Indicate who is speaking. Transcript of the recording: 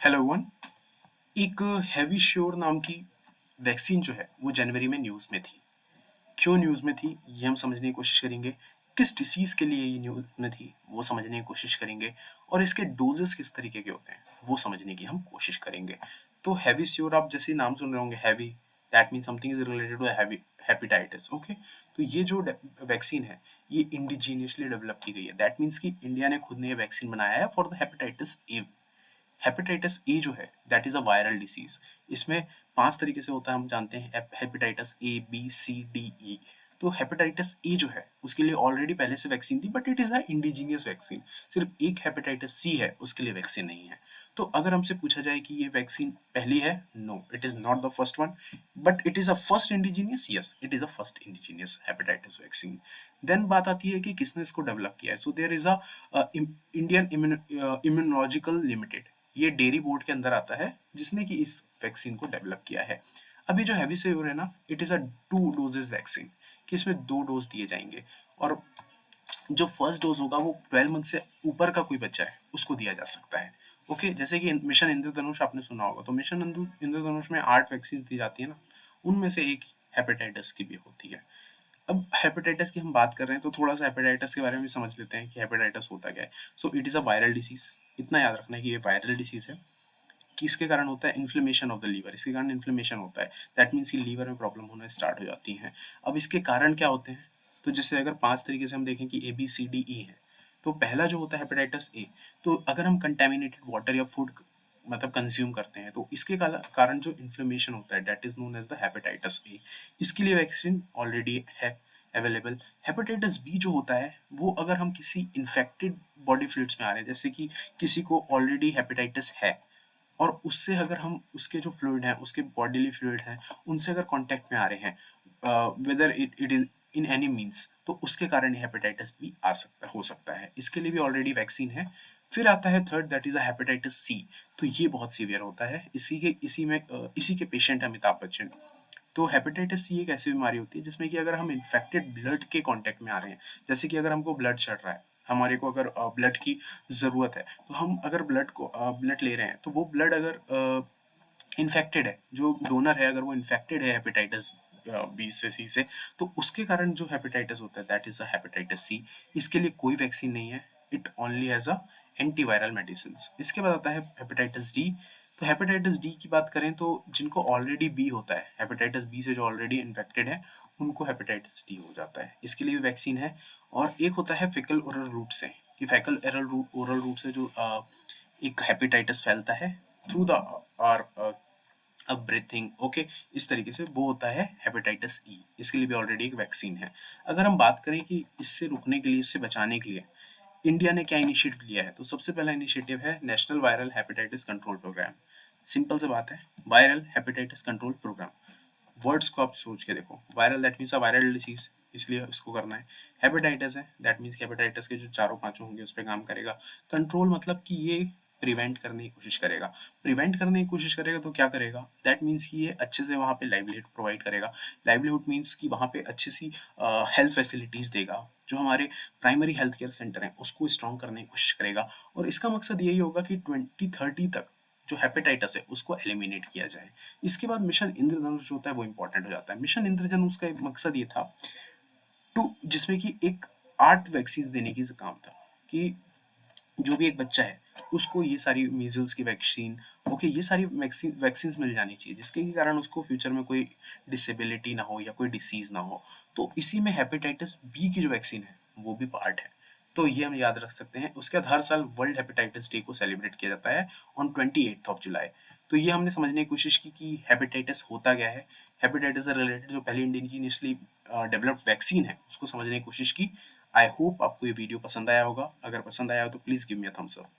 Speaker 1: Hello one. एक heavy sure नाम की वैक्सीन जो है वो जनवरी में न्यूज़ में थी। क्यों न्यूज़ में थी ये हम समझने की कोशिश करेंगे। किस डिसीज़ के लिए ये न्यूज़ में थी वो समझने की कोशिश करेंगे। और इसके डोजेस किस तरीके के होते हैं वो समझने की हम कोशिश करेंगे। तो हैवी श्योर आप जैसे नाम सुन रहे होंगे, heavy, that mean something is related to heavy hepatitis. Okay, तो ये जो वैक्सीन है ये इंडिजीनियसली डेवलप की गई है। दैट मीन्स कि इंडिया ने खुद ने ये वैक्सीन बनाया है for the hepatitis A. Hepatitis A जो है that is a viral disease. इसमें 5 तरीके से होता है, हम जानते हैं, hepatitis A B C D E. तो हेपेटाइटिस ए जो है उसके लिए ऑलरेडी पहले से वैक्सीन थी, but it is a indigenous vaccine. सिर्फ एक हेपेटाइटिस सी है, उसके लिए वैक्सीन नहीं है। तो अगर हमसे पूछा जाए कि ये वैक्सीन पहली है, no it is not the first one, but it is a first indigenous, yes it is a first indigenous hepatitis vaccine. Then बात आती है कि किसने इसको डेवलप किया है। So there is a Indian immunological limited, ये डेयरी बोर्ड के अंदर आता है, जिसने कि इस वैक्सीन को डेवलप किया है। अभी जो हैवी सेवर है ना, it is a 2 doses vaccine, कि इसमें 2 डोज दिए जाएंगे। और जो फर्स्ट डोज होगा वो 12 मंथ से ऊपर का कोई बच्चा है उसको दिया जा सकता है। ओके, जैसे कि मिशन इंद्रधनुष आपने सुना होगा, तो मिशन इंद्रधनुष में 8 वैक्सीन दी जाती है ना, उनमें से एक हेपेटाइटिस की भी होती है। अब हेपेटाइटिस की हम बात कर रहे हैं तो थोड़ा सा हेपेटाइटिस के बारे में भी समझ लेते हैं कि हेपेटाइटिस होता क्या है। So it is a viral disease. इतना याद रखना है कि ये वायरल डिसीज है। किसके कारण होता है? इन्फ्लेमेशन ऑफ द लीवर, इसके कारण इन्फ्लेमेशन होता है। दैट मीन्स कि लीवर में प्रॉब्लम होना स्टार्ट हो जाती है। अब इसके कारण क्या होते हैं? तो जैसे अगर 5 तरीके से हम देखें कि ए बी सी डी ई है, तो पहला जो होता है हेपेटाइटिस ए। तो अगर हम कंटेमिनेटेड वाटर या फूड मतलब कंज्यूम करते हैं तो इसके कारण जो इन्फ्लेमेशन होता है that is known as the hepatitis A. इसके लिए वैक्सीन ऑलरेडी है अवेलेबल। हेपेटाइटिस बी जो होता है वो अगर हम किसी इन्फेक्टेड बॉडी फ्लूइड्स में आ रहे हैं, जैसे कि किसी को ऑलरेडी हेपेटाइटिस है और उससे अगर हम उसके जो फ्लूइड हैं, उसके बॉडीली फ्लूइड हैं, उनसे अगर कांटेक्ट में आ रहे हैं, whether it is in any means, तो उसके कारण हेपेटाइटिस बी हो सकता है। इसके लिए भी ऑलरेडी वैक्सीन है। फिर आता है third, that is a hepatitis C. तो ये बहुत सीवियर होता है। इसी के पेशेंट है अमिताभ बच्चन। तो हेपेटाइटिस सी एक ऐसी बीमारी होती है जिसमें कि अगर हम इन्फेक्टेड ब्लड के कांटेक्ट में आ रहे हैं, जैसे कि अगर हमको ब्लड चढ़ रहा है, हमारे को अगर ब्लड की ज़रूरत है, तो हम अगर ब्लड ले रहे हैं, तो वो ब्लड अगर इन्फेक्टेड है, जो डोनर है अगर वो इन्फेक्टेड है हेपेटाइटिस बी से सी से, तो उसके कारण जो हेपेटाइटिस होता है that is a hepatitis C. इसके लिए कोई वैक्सीन नहीं है, it only as a antiviral medicine. इसके बाद आता है हेपेटाइटिस डी। तो हेपेटाइटिस डी की बात करें तो जिनको ऑलरेडी बी होता है, हेपेटाइटिस बी से जो ऑलरेडी इन्फेक्टेड है, उनको हेपेटाइटिस डी हो जाता है। इसके लिए भी वैक्सीन है। और एक होता है फैकल ओरल रूट से, कि फैकल ओरल रूट से जो एक हेपेटाइटिस फैलता है थ्रू द और अब ब्रीथिंग। ओके, इस तरीके से वो होता है हेपेटाइटिस ई। इसके लिए भी ऑलरेडी एक वैक्सीन है। अगर हम बात करें कि इससे रुकने के लिए, इससे बचाने के लिए इंडिया ने क्या इनिशिएटिव लिया है, तो सबसे पहला इनिशिएटिव है national viral hepatitis control program. Simple से बात है, viral hepatitis control program. Words को आप सोच के देखो, viral that means a viral disease, इसलिए इसको करना है। हेपेटाइटिस है, दैट मीन्स हेपेटाइटिस के जो चारों पांचों होंगे उस पर काम करेगा। कंट्रोल मतलब कि ये प्रिवेंट करने की कोशिश करेगा। प्रिवेंट करने की कोशिश करेगा तो क्या करेगा, दैट मीन्स कि ये अच्छे से वहाँ पे लाइवलीहुड प्रोवाइड करेगा। लाइवलीहुड मीन्स कि वहाँ पे अच्छी सी हेल्थ फैसिलिटीज़ देगा। जो हमारे प्राइमरी हेल्थ केयर सेंटर हैं उसको स्ट्रॉन्ग करने की कोशिश करेगा। और इसका मकसद यही होगा कि 2030 तक जो हेपेटाइटिस है उसको एलिमिनेट किया जाए। इसके बाद मिशन इंद्रधनुष जो होता है वो इंपॉर्टेंट हो जाता है। मिशन इंद्रधनुष का एक मकसद ये था टू, जिसमें कि एक 8 वैक्सीन देने की काम था, कि जो भी एक बच्चा है उसको ये सारी मीजल्स की वैक्सीन, ओके, ये सारी वैक्सीन मिल जानी चाहिए, जिसके कारण उसको फ्यूचर में कोई डिसेबिलिटी ना हो या कोई डिसीज ना हो। तो इसी में हेपेटाइटिस बी की जो वैक्सीन है वो भी पार्ट है। तो ये हम याद रख सकते हैं। उसके बाद हर साल वर्ल्ड हेपेटाइटिस डे को सेलिब्रेट किया जाता है ऑन 28 जुलाई। तो ये हमने समझने की कोशिश की कि हेपेटाइटिस होता क्या है। हेपेटाइटिस से रिलेटेड जो पहली इंडिजीनियसली डेवलप्ड वैक्सीन है उसको समझने की कोशिश की। आई होप आपको ये वीडियो पसंद आया होगा। अगर पसंद आया हो तो please give me a thumbs up.